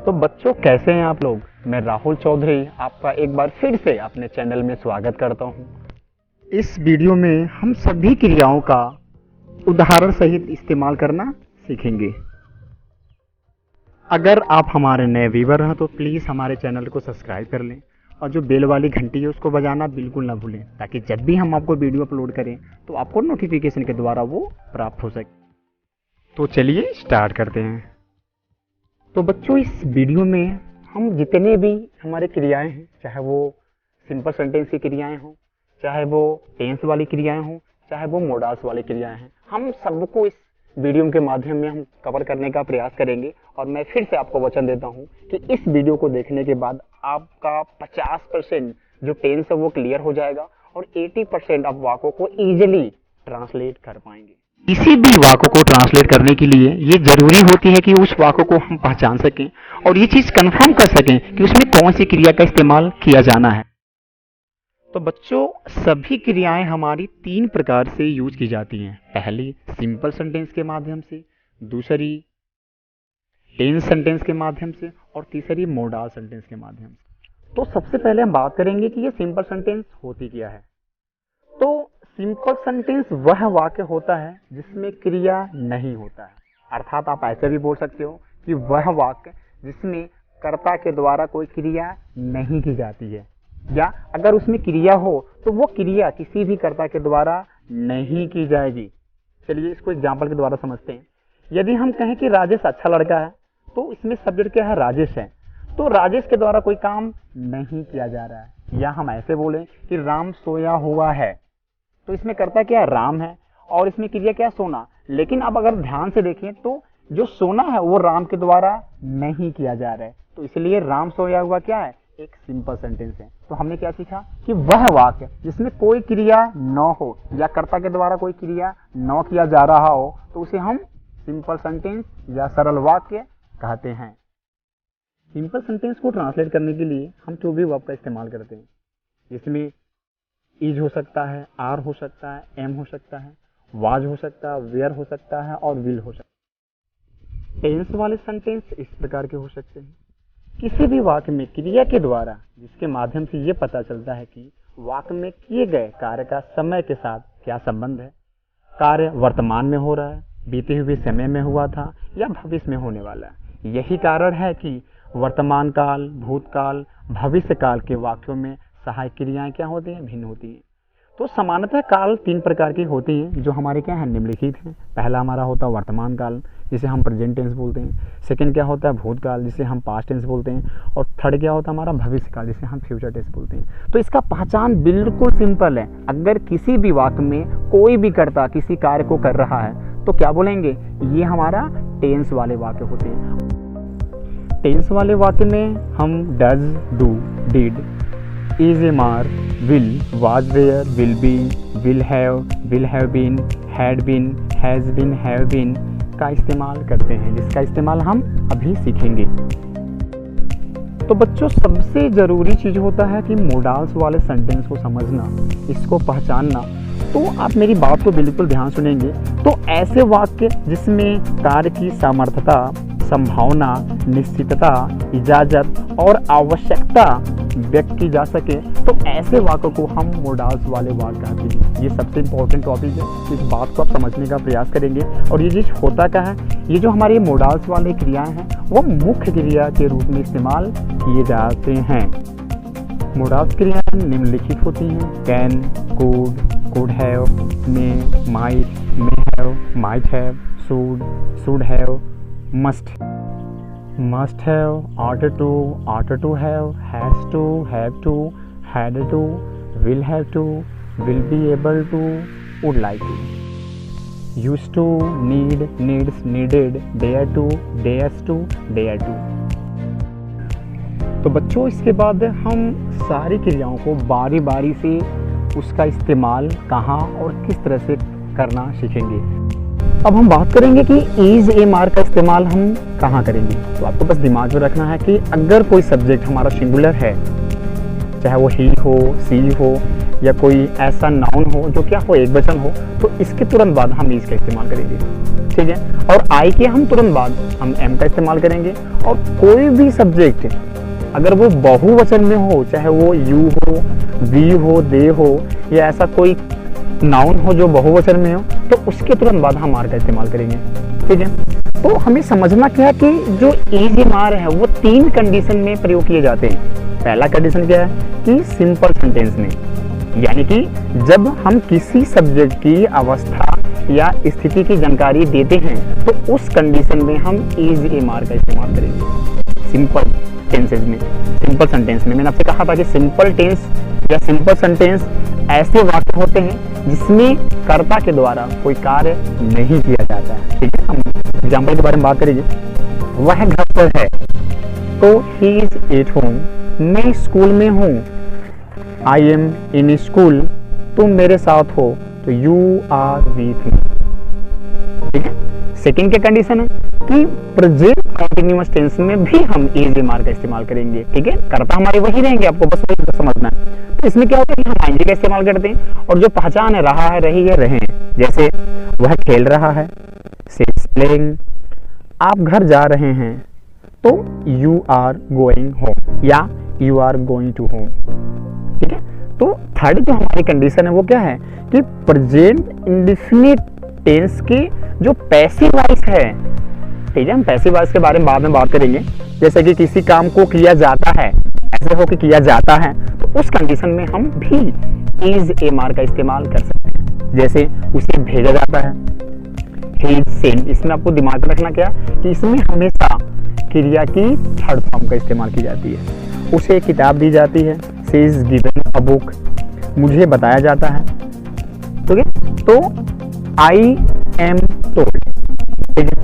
तो बच्चों कैसे हैं आप लोग। मैं राहुल चौधरी आपका एक बार फिर से अपने चैनल में स्वागत करता हूं। इस वीडियो में हम सभी क्रियाओं का उदाहरण सहित इस्तेमाल करना सीखेंगे। अगर आप हमारे नए व्यूअर हैं तो प्लीज़ हमारे चैनल को सब्सक्राइब कर लें और जो बेल वाली घंटी है उसको बजाना बिल्कुल ना भूलें, ताकि जब भी हम आपको वीडियो अपलोड करें तो आपको नोटिफिकेशन के द्वारा वो प्राप्त हो सके। तो चलिए स्टार्ट करते हैं। तो बच्चों इस वीडियो में हम जितने भी हमारे क्रियाएं हैं, चाहे वो सिंपल सेंटेंस की क्रियाएं हों, चाहे वो टेंस वाली क्रियाएं हों, चाहे वो मोडाल्स वाली क्रियाएं हैं, हम सबको इस वीडियो के माध्यम में हम कवर करने का प्रयास करेंगे। और मैं फिर से आपको वचन देता हूं कि इस वीडियो को देखने के बाद आपका 50% जो टेंस है वो क्लियर हो जाएगा और 80% आप वाक्यों को इजीली ट्रांसलेट कर पाएंगे। किसी भी वाक्य को ट्रांसलेट करने के लिए ये जरूरी होती है कि उस वाक्य को हम पहचान सकें और ये चीज कंफर्म कर सकें कि उसमें कौन सी क्रिया का इस्तेमाल किया जाना है। तो बच्चों सभी क्रियाएं हमारी 3 प्रकार से यूज की जाती हैं। पहली सिंपल सेंटेंस के माध्यम से, दूसरी टेंस सेंटेंस के माध्यम से और तीसरी मोडाल सेंटेंस के माध्यम से। तो सबसे पहले हम बात करेंगे कि ये सिंपल सेंटेंस होती क्या है। तो सिंपल सेंटेंस वह वाक्य होता है जिसमें क्रिया नहीं होता है, अर्थात आप ऐसे भी बोल सकते हो कि वह वाक्य जिसमें कर्ता के द्वारा कोई क्रिया नहीं की जाती है, या अगर उसमें क्रिया हो तो वो क्रिया किसी भी कर्ता के द्वारा नहीं की जाएगी। चलिए इसको एग्जाम्पल के द्वारा समझते हैं। यदि हम कहें कि राजेश अच्छा लड़का है तो इसमें सब्जेक्ट क्या है, राजेश है, तो राजेश के द्वारा कोई काम नहीं किया जा रहा है। या हम ऐसे बोलें कि राम सोया हुआ है, तो इसमें कर्ता क्या है, राम है, और इसमें क्रिया क्या, सोना। लेकिन अब अगर ध्यान से देखें तो जो सोना है वो राम के द्वारा नहीं किया जा रहा है, तो इसलिए राम सोया हुआ क्या है, एक सिंपल सेंटेंस है। तो हमने क्या सीखा कि वह वाक्य जिसमें कोई क्रिया न हो या कर्ता के द्वारा कोई क्रिया न किया जा रहा हो तो उसे हम सिंपल सेंटेंस या सरल वाक्य कहते हैं। सिंपल सेंटेंस को ट्रांसलेट करने के लिए हम टू बी वर्ब का इस्तेमाल करते हैं। इसमें इज हो सकता है, आर हो सकता है, एम हो सकता है, वाज हो सकता है, वेयर हो सकता है और विल हो सकता है। टेंस वाले सेंटेंस इस प्रकार के हो सकते हैं। किसी भी वाक्य में क्रिया के द्वारा जिसके माध्यम से ये पता चलता है कि वाक्य में किए गए कार्य का समय के साथ क्या संबंध है। कार्य वर्तमान में हो रहा है, बीते हुए समय में हुआ था या भविष्य में होने वाला है। यही कारण है कि वर्तमान काल, भूतकाल, भविष्य काल के वाक्यों में सहायक क्रियाएं क्या होती हैं, भिन्न होती हैं। तो सामान्यतः काल 3 प्रकार की होती हैं जो हमारे क्या है, निम्नलिखित हैं। पहला हमारा होता है वर्तमान काल जिसे हम प्रेजेंट टेंस बोलते हैं। सेकंड क्या होता है, भूतकाल जिसे हम पास्ट टेंस बोलते हैं। और थर्ड क्या होता है हमारा, भविष्य काल जिसे हम फ्यूचर टेंस बोलते हैं। तो इसका पहचान बिल्कुल सिंपल है। अगर किसी भी वाक्य में कोई भी कर्ता किसी कार्य को कर रहा है तो क्या बोलेंगे, ये हमारा टेंस वाले वाक्य होते हैं। टेंस वाले वाक्य में हम does, do, did, is, am, are, will, was, were, will be, will have been, had been, has been, have been का इस्तेमाल करते हैं, जिसका इस्तेमाल हम अभी सीखेंगे। तो बच्चों सबसे ज़रूरी चीज़ होता है कि मोडाल्स वाले सेंटेंस को समझना, इसको पहचानना। तो आप मेरी बात को बिल्कुल ध्यान सुनेंगे। तो ऐसे वाक्य जिसमें कार्य की सामर्थ्यता, संभावना, निश्चितता, इजाजत और आवश्यकता व्यक्त की जा सके तो ऐसे वाक्यों को हम मोडाल्स वाले वाक्य कहते हैं। ये सबसे इंपॉर्टेंट टॉपिक है, इस बात को आप समझने का प्रयास करेंगे। और ये चीज़ होता क्या है, ये जो हमारे मोडाल्स वाले क्रियाएं हैं वो मुख्य क्रिया के रूप में इस्तेमाल किए जाते हैं। मोडाल्स क्रियाएं निम्नलिखित होती हैं, can, could have, may, might have, should have, must have, ought to have, has to, have to, had to, will have to, will be able to, would like to, used to, need, needs, needed, dare to, dares to, dare to। तो बच्चों इसके बाद हम सारी क्रियाओं को बारी बारी से उसका इस्तेमाल कहाँ और किस तरह से करना सीखेंगे। अब हम बात करेंगे कि इज, एम, आर का इस्तेमाल हम कहाँ करेंगे। तो आपको बस दिमाग में रखना है कि अगर कोई सब्जेक्ट हमारा सिंगुलर है, चाहे वो ही हो, सी हो या कोई ऐसा नाउन हो जो क्या हो, एक वचन हो, तो इसके तुरंत बाद हम इज का इस्तेमाल करेंगे, ठीक है। और आई के हम तुरंत बाद हम एम का इस्तेमाल करेंगे। और कोई भी सब्जेक्ट अगर वो बहुवचन में हो, चाहे वो यू हो, वी हो, दे हो, या ऐसा कोई नाउन हो जो बहुवचन में हो, तो उसके तुरंत बाद हम आर का इस्तेमाल करेंगे, ठीक है। तो हमें समझना क्या है कि जो इज एम आर है वो 3 कंडीशन में प्रयोग किए जाते हैं। पहला कंडीशन क्या है कि सिंपल सेंटेंस में, यानी कि जब हम किसी सब्जेक्ट की अवस्था या स्थिति की जानकारी देते हैं तो उस कंडीशन में हम इज एम आर का इस्तेमाल करेंगे। सिंपल टेंसेज में, सिंपल सेंटेंस में मैंने आपसे कहा था कि सिंपल टेंस या सिंपल सेंटेंस ऐसे वाक्य होते हैं जिसमें कर्ता के द्वारा कोई कार्य नहीं किया जाता है, ठीक है। हम एग्जाम्पल के बारे में बात करेंगे। वह घर पर है तो ही इज एट होम, मैं स्कूल में हूँ, आई एम इन स्कूल, तुम मेरे साथ हो तो यू आर विथ मी, ठीक है। सेकेंड क्या कंडीशन है कि प्रेजेंट कंटिन्यूअस टेंस में भी हम इज एम आर का इस्तेमाल करेंगे, ठीक है। कर्ता हमारे वही रहेंगे, आपको बस वही समझना है। तो इसमें क्या होता है कि हम आईएनजी का इस्तेमाल करते हैं और जो पहचान है, रहा है, रही है, रहे हैं। जैसे वह खेल रहा है, शी इज प्लेइंग, आप घर जा रहे हैं तो यू आर गोइंग होम या you are going to home, ठीक है। तो थर्ड जो हमारी कंडीशन है वो क्या है कि प्रेजेंट इंडेफिनिट टेंस की जो पैसिव वॉइस है, ठीक है। हम पैसिव वॉइस के बारे में बाद में बात करेंगे। जैसे कि किसी काम को किया जाता है, ऐसे हो कि किया जाता है, तो उस कंडीशन में हम भी इज एम आर का इस्तेमाल कर सकते हैं। जैसे उसे भेजा जाता है, ही इज सेंट, इसमें आपको दिमाग में रखना क्या कि इसमें हमेशा क्रिया की थर्ड फॉर्म का इस्तेमाल की जाती है। उसे किताब दी जाती है, she is given a book, मुझे बताया जाता है, ठीक है। तो आई एम टोल्ड, ठीक है।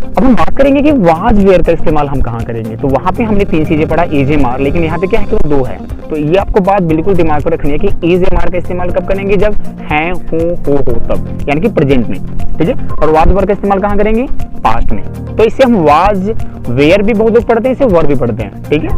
अब हम बात करेंगे कि वाज वेयर का इस्तेमाल हम कहाँ करेंगे। तो वहां पे हमने 3 चीजें पढ़ा, इज एम आर, लेकिन यहाँ पे क्या है कि वो 2 है। तो ये आपको बात बिल्कुल दिमाग में रखनी है कि इज एम आर का इस्तेमाल कब करेंगे, जब है, हो तब, यानी कि प्रेजेंट में, ठीक है। और वाज वेयर का इस्तेमाल कहाँ करेंगे, पास्ट में। तो इससे हम वाज वेयर भी बहुत लोग पढ़ते हैं, इसे वर भी पढ़ते हैं, ठीक है।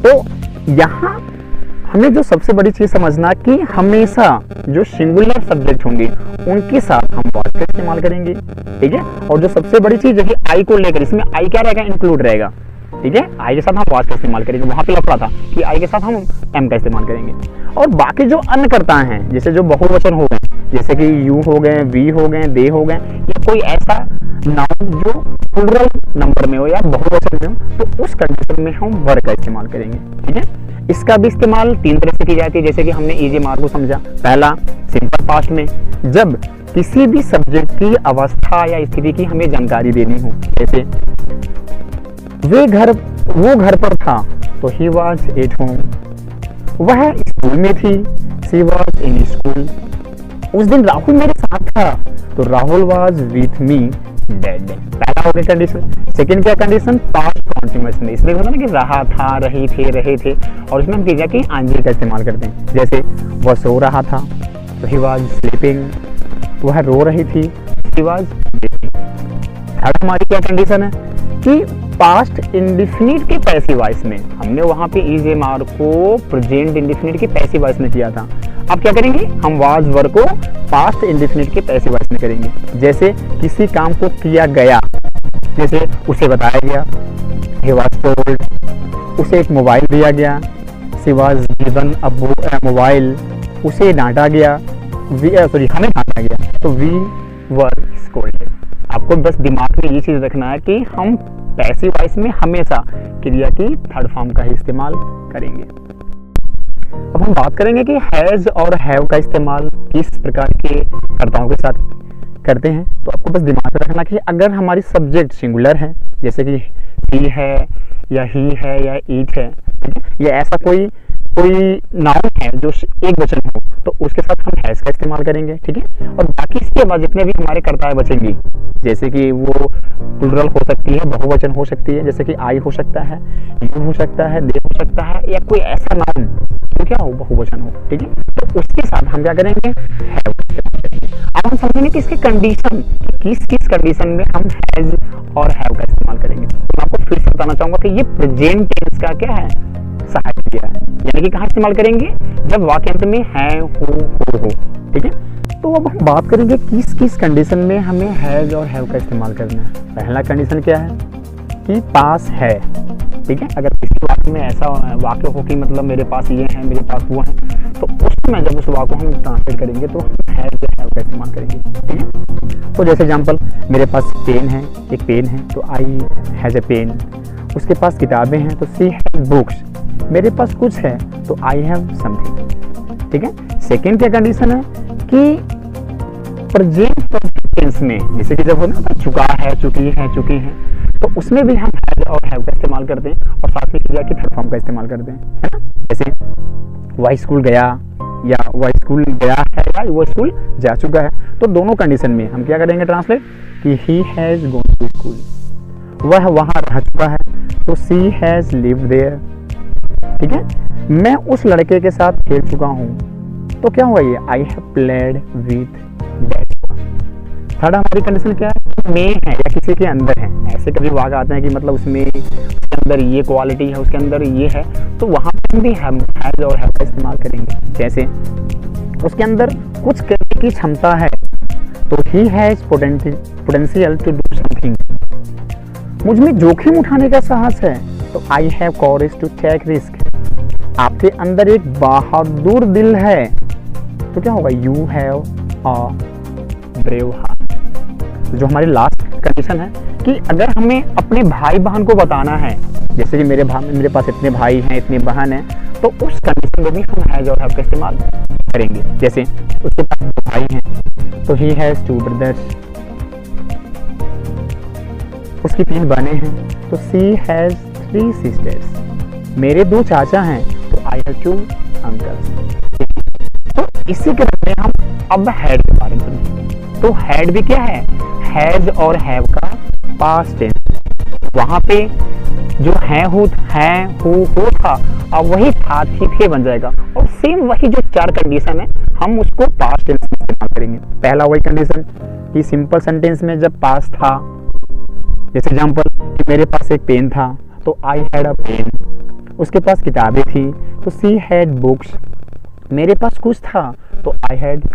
तो यहाँ हमें जो सबसे बड़ी चीज समझना कि हमेशा जो सिंगुलर सब्जेक्ट होंगे उनके साथ हम वाज का इस्तेमाल करेंगे, ठीक है। और जो सबसे बड़ी चीज है कि आई को लेकर, इसमें आई क्या रहेगा, इंक्लूड रहेगा, ठीक है। आई के साथ हम वाज का इस्तेमाल करेंगे, वहां पे लफड़ा था कि आई के साथ हम एम का इस्तेमाल करेंगे। और बाकी जो अन्य कर्ता हैं, जैसे जो बहुवचन हो गए, जैसे कि यू हो गए, वी हो गए, दे हो गए, या कोई ऐसा नाउन जो प्लुरल नंबर में हो या बहुवचन में हो, तो उस कंडीशन में हम वर का इस्तेमाल करेंगे, ठीक है। इसका भी इस्तेमाल 3 तरह से की जाती है, जैसे कि हमने इज एम आर को समझा। पहला, सिंपल पास्ट में, जब किसी भी सब्जेक्ट की अवस्था या स्थिति की हमें जानकारी देनी हो। जैसे वो घर पर था तो ही वॉज एट होम, वह स्कूल में थी, शी वॉज इन स्कूल, उस दिन राहुल मेरे साथ था तो Rahul was with me dead. पहला हो गया कंडीशन। सेकंड क्या कंडीशन, पास्ट कॉन्टिन्यूअस में, इसमें होता है ना कि रहा था, रहे थे, और इसमें हम क्रिया की आंजी का इस्तेमाल करते हैं। जैसे वह सो रहा था तो ही वॉज स्लीपिंग, वह रो रही थी, ही वॉज स्लीपिंग। थर्ड हमारी क्या कंडीशन है कि पास्ट इंडेफिनिट के पैसिव वॉइस में, हमने वहां पे इज एम आर को प्रेजेंट इंडेफिनिट के पैसिव वॉइस में किया था। अब क्या करेंगे, हम वाज वर को पास्ट इंडेफिनिट के पैसिव वॉइस में करेंगे। जैसे किसी काम को किया गया, जैसे उसे बताया गया, he was told, उसे एक मोबाइल दिया गया, she was given a mobile, उसे डांटा गया, हमें डांटा गया, तो we were scolded। आपको बस दिमाग में ये चीज रखना है कि हम पैसिव वॉइस में हमेशा क्रिया की थर्ड फॉर्म का ही इस्तेमाल करेंगे। अब हम बात करेंगे कि हैज और हैव का इस्तेमाल किस प्रकार के कर्ताओं के साथ करते हैं। तो आपको बस दिमाग में रखना कि अगर हमारी सब्जेक्ट सिंगुलर है, जैसे कि ही है या ही है या ईट है, या ऐसा कोई नाउन है जो एक वचन हो, तो उसके साथ हम हैज का इस्तेमाल करेंगे, ठीक है। और बाकी इसके बाद जितने भी हमारे कर्ताएं बचेंगी, जैसे कि वो प्लुरल हो सकती है, बहुवचन हो सकती है, जैसे कि आई हो सकता है, यू हो सकता है, दे हो सकता है, या कोई ऐसा नाउन तो क्या हो, बहुवचन हो, ठीक है। तो उसके साथ हम क्या करेंगे, हैव का इस्तेमाल करेंगे। अब हम समझेंगे कि इसके कंडीशन, किस किस कंडीशन में हम हैज और हैव का इस्तेमाल करेंगे। तो मैं आपको फिर से बताना चाहूंगा कि ये प्रेजेंट टेंस का क्या है, सहायक क्रिया है, यानी कि कहाँ इस्तेमाल करेंगे, जब वाक्यांश में है, हो। ठीक है, तो अब हम बात करेंगे किस किस कंडीशन में हमें हैज और हैव का इस्तेमाल करना है। पहला कंडीशन क्या है कि पास है। ठीक है, अगर किसी वाक्य में ऐसा वाक्य हो कि मतलब मेरे पास ये है, मेरे पास वो है, तो उस समय जब उस वाक्य को हम ट्रांसलेट करेंगे तो हम हैज या हैव का इस्तेमाल करेंगे। ठीक है, तो जैसे एग्जांपल, मेरे पास पेन है, एक पेन है तो आई हैज ए पेन। उसके पास किताबें हैं तो सी हैज बुक्स। मेरे पास कुछ है तो आई हैव समथिंग। ठीक है, सेकेंड क्या कंडीशन है कि प्रेजेंट परफेक्ट टेंस में, जैसे कि जब होना था चुका है, चुकी है, चुके हैं, तो उसमें भी हम हैज और हैव का इस्तेमाल करते हैं और साथ में क्रिया के थर्ड फॉर्म का इस्तेमाल करते हैं, है ना। जैसे वह स्कूल गया, या वह स्कूल गया है, या वह स्कूल जा चुका है, तो दोनों कंडीशन में हम क्या करेंगे ट्रांसलेट कि he has gone to school. वह वहां रह चुका है तो सी हैज लिव्ड देयर। ठीक है, मैं उस लड़के के साथ खेल चुका हूँ, तो क्या हुआ ये, I have played with that. Third हमारी कंडीशन क्या है, में है या किसी के अंदर है। ऐसे कभी वाक्य आते हैं कि मतलब उसमें, उसके अंदर ये क्वालिटी है, उसके अंदर ये है, तो वहां पर भी हम हैज और हैव का इस्तेमाल करेंगे। जैसे उसके अंदर कुछ करने की क्षमता है तो he has potential to do something. मुझ में जोखिम उठाने का साहस है तो I have courage to take risk. आपके अंदर एक बहादुर दिल है तो क्या होगा, you have a brave heart. जो हमारी लास्ट कंडीशन है कि अगर हमें अपने भाई बहन को बताना है, जैसे कि मेरे पास इतने भाई हैं, इतने बहन हैं, तो उस कंडीशन में भी हम हैज और हैव का इस्तेमाल करेंगे। जैसे उसके पास 2 भाई हैं तो ही हैज 2 ब्रदर्स। उसकी 3 बहनें हैं तो सी हैज 3 सिस्टर्स। मेरे 2 चाचा हैं तो आई हैव 2 अंकल्स। तो इसी के बारे में हम अब हैड के बारे में समझेंगे। तो हैड भी क्या है, हैज और हैव का पास्ट टेंस। वहां पे जो है हो था, अब वही था, थी, थे बन जाएगा, और सेम वही जो 4 कंडीशन है हम उसको पास्ट टेंस में इस्तेमाल करेंगे। पहला वही कंडीशन कि सिंपल सेंटेंस में जब पास था, जैसे एग्जांपल कि मेरे पास एक पेन था तो आई हैड अ पेन। उसके पास किताबें थी तो सी हैड बुक्स। मेरे पास कुछ था तो आई हैड।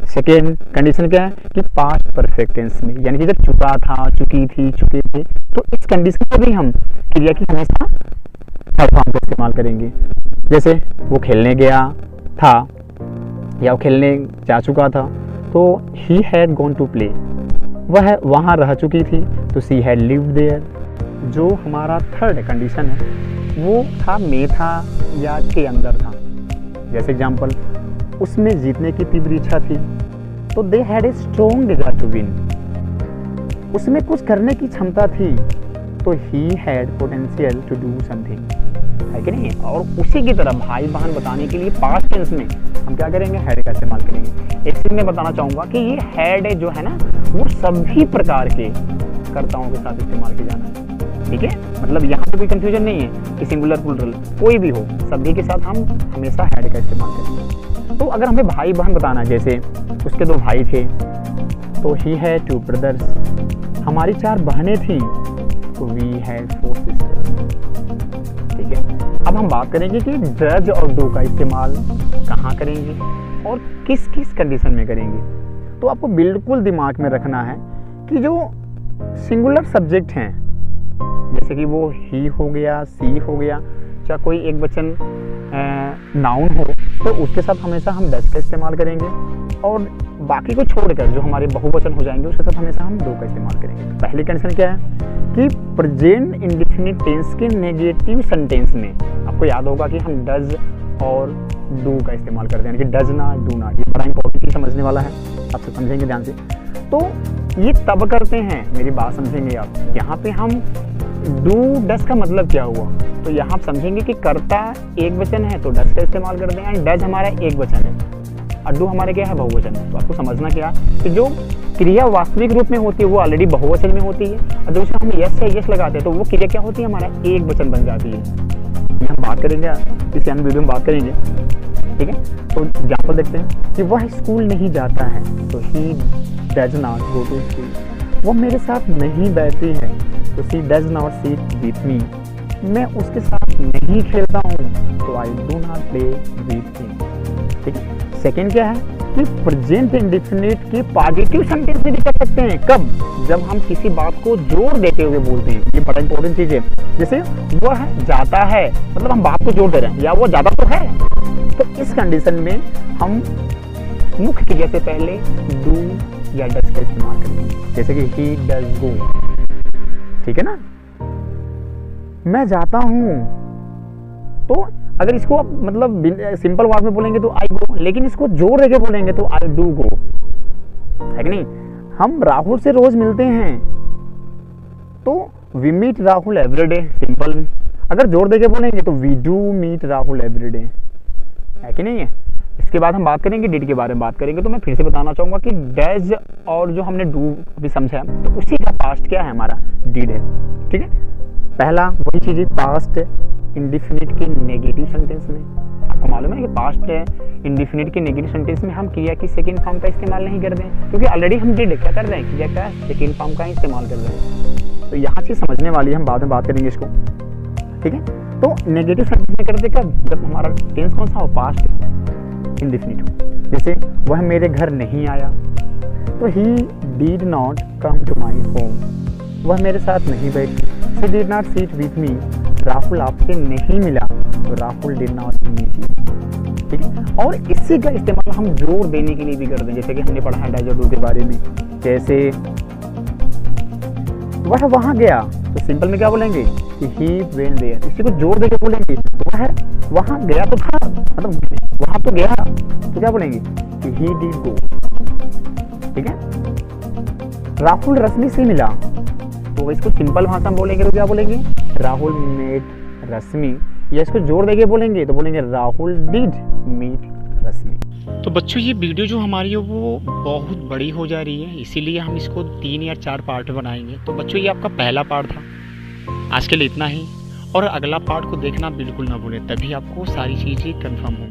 सेकेंड कंडीशन क्या है कि पास्ट परफेक्ट टेंस में, यानी कि जब चुका था, चुकी थी, चुके थे, तो इस कंडीशन में भी हम क्रिया की हमेशा थर्ड फॉर्म का इस्तेमाल करेंगे। जैसे वो खेलने गया था या वो खेलने जा चुका था तो he had gone to play. वह वहाँ रह चुकी थी तो सी हैड लिव्ड देयर। जो हमारा थर्ड कंडीशन है वो था में था या के अंदर था। जैसे एग्जांपल, उसमें जीतने की तीव्र इच्छा थी तो they had a strong desire to win. उसमें कुछ करने की क्षमता थी तो he had potential to do something, है कि नहीं। और उसी की तरह भाई बहन बताने के लिए पास्ट टेंस में हम क्या करेंगे, हैड का इस्तेमाल करेंगे। एक चीज मैं बताना चाहूंगा कि ये हैड जो है ना, वो सभी प्रकार के कर्ताओं के साथ इस्तेमाल किया जाना है। ठीक है, मतलब यहाँ पे कोई कंफ्यूजन नहीं है कि सिंगुलर प्लूरल कोई भी हो, सभी के साथ हम हमेशा हैड का इस्तेमाल करेंगे। तो अगर हमें भाई बहन बताना है, जैसे उसके 2 भाई थे तो ही हैड 2 ब्रदर्स। हमारी 4 बहनें थी तो वी हैड 4 सिस्टर्स। ठीक है, अब हम बात करेंगे कि डज और डू का इस्तेमाल कहाँ करेंगे और किस किस कंडीशन में करेंगे। तो आपको बिल्कुल दिमाग में रखना है कि जो सिंगुलर सब्जेक्ट हैं, जैसे कि वो ही हो गया, सी हो गया, चाहे कोई एक वचन नाउन हो, तो उसके साथ हमेशा हम डज का इस्तेमाल करेंगे, और बाकी को छोड़कर जो हमारे बहुवचन हो जाएंगे उसके साथ हमेशा हम डू का इस्तेमाल करेंगे। तो पहली कंडीशन क्या है कि प्रेजेंट इंडेफिनिट टेंस के नेगेटिव सेंटेंस में आपको याद होगा कि हम डज और डू का इस्तेमाल करते हैं, यानी कि डज ना, डू ना। ये बड़ा इंपॉर्टेंट चीज समझने वाला है, आप समझेंगे ध्यान से। तो ये तब करते हैं, मेरी बात समझेंगे आप। यहाँ पे हम डू डज का मतलब क्या हुआ, तो यहाँ आप समझेंगे कि कर्ता एक वचन है तो डज का इस्तेमाल करते हैं, एंड डज हमारा एक वचन है और डू हमारे क्या है, बहुवचन है। तो आपको समझना क्या कि जो क्रिया वास्तविक रूप में होती है वो ऑलरेडी बहुवचन में होती है, और जब हम यस या यस लगाते हैं तो वो क्रिया क्या होती है, हमारा एक वचन बन जाती है। ये हम बात करेंगे, इस अन्य वीडियो में बात करेंगे। ठीक है, तो एग्जाम्पल देखते हैं कि वह स्कूल नहीं जाता है तो he does not go to school. वो मेरे साथ नहीं बैठती है तो she does not sit with me. मैं उसके साथ नहीं खेलता हूँ तो I do not play with him. ठीक है। सेकेंड क्या है कि प्रेजेंट इंडेफिनिट के पॉजिटिव सेंटेंस भी कर सकते हैं। कब? जब हम किसी बात को जोर देते हुए बोलते हैं। ये बड़ा इंपॉर्टेंट चीज है। जैसे वह जाता है, मतलब हम बात को जोर दे रहे हैं, या वो जाता तो है। तो इस कंडीशन में हम मुख्य क्रिया से पहले डू या डज का इस्तेमाल करेंगे। जैसे कि ही डज गो। ठीक है ना। मैं जाता हूं, तो अगर इसको आप मतलब सिंपल वर्ड में बोलेंगे तो आई गो, लेकिन इसको जोड़ देके बोलेंगे तो आई डू गो, है कि नहीं। हम राहुल से रोज मिलते हैं तो we meet Rahul everyday, simple. अगर जोड़ देके बोलेंगे तो we do meet Rahul everyday, है कि नहीं है। इसके बाद हम बात करेंगे डिड के बारे में बात करेंगे। तो मैं फिर से बताना चाहूंगा कि डज और जो हमने डू अभी समझा, तो उसी का पास्ट क्या है हमारा, डिड है। ठीक है। पहला वही चीज है, पास्ट इंडिफिनिट के नेगेटिव सेंटेंस में। आपको मालूम है कि पास्ट इंडिफिनिट के नेगेटिव सेंटेंस में हम क्रिया की सेकेंड फॉर्म का इस्तेमाल नहीं करते हैं, क्योंकि ऑलरेडी हम डिड क्या कर रहे हैं, क्रिया का सेकेंड फॉर्म का ही इस्तेमाल कर रहे हैं। तो यहाँ चीज समझने वाली है, हम बाद में बात करेंगे इसको। ठीक है। तो नेगेटिव सेंटेंस में करते कब, जब हमारा टेंस कौन सा हो, पास्ट इंडिफिनिट हो। जैसे वह मेरे घर नहीं आया, तो he did not come to my home. वह मेरे साथ नहीं बैठी, he did not sit with me। Rahul आपसे नहीं मिला, तो Rahul did not meet you। ठीक है। और इसी का इस्तेमाल हम जोर देने के लिए भी करते हैं, जैसे कि हमने पढ़ा है डज और डू के बारे में। जैसे वह वहां गया, तो सिंपल में क्या बोलेंगे कि he went there। इसी को जोर देके बोलेंगे, वह वहां गया तो था, मतलब वहां तो गया, तो क्या बोलेंगे कि he did go। ठीक है। राहुल रश्मि से मिला, तो इसको सिंपल भाषा में बोलेंगे तो क्या बोलेंगे, राहुल मेट रश्मि। या इसको जोड़ देके बोलेंगे तो बोलेंगे राहुल डिड मीट रश्मि। तो बच्चों ये वीडियो जो हमारी है वो बहुत बड़ी हो जा रही है, इसीलिए हम इसको 3 या 4 पार्ट बनाएंगे। तो बच्चों ये आपका पहला पार्ट था। आज के लिए इतना ही, और अगला पार्ट को देखना बिल्कुल ना भूलें, तभी आपको सारी चीज़ें कंफर्म होंगी।